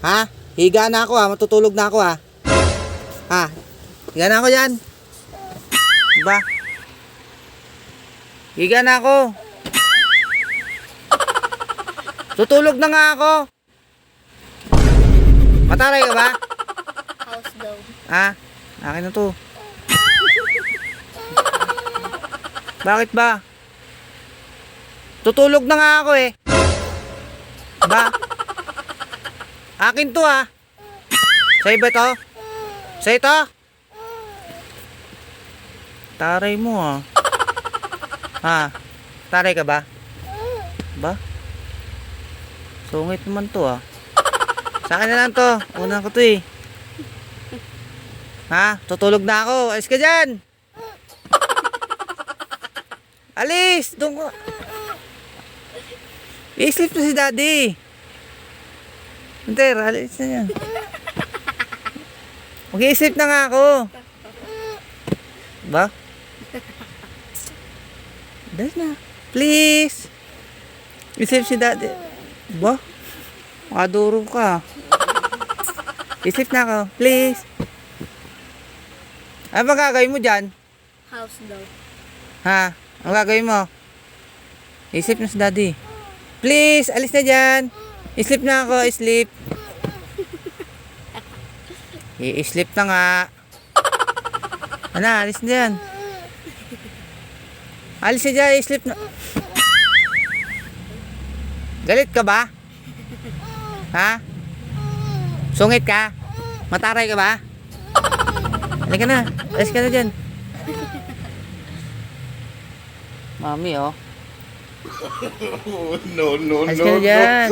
Ha? Higa na ako ha. Matutulog na ako ha. Ha? Higa na ako yan. Diba? Higa na ako. Tutulog na nga ako. Mataray ka ba? House daw. Ha? Akin na to. Bakit ba? Tutulog na nga ako eh. Ba? Akin to ha. Sa'yo ba to? Sa'yo to? Taray mo ha. Ha? Taray ka ba? Ba? Sungit naman to ha. Sa akin na lang to. Una ko to eh. Ha? Tutulog na ako. Alis ka dyan. Alis! Doon ko. I-sleep na si daddy. Hunter, alis na yan. Mag-i-sleep na nga ako. Ba? Dahil na. Please. I-sleep si daddy. Ba? Makaduro ka. I-sleep na ako. Please. Ano ba gagawin mo dyan? House daw. Ha? Ano gagawin mo? I-sleep na si daddy. Please, alis na dyan. I-sleep na ako, i-sleep. I-sleep na nga. Ano, alis na dyan. Alis na dyan, i-sleep na. Galit ka ba? Ha? Sungit ka? Mataray ka ba? Halika na, alis ka na dyan. Mami, oh. No, no, Alis no. ka na dyan.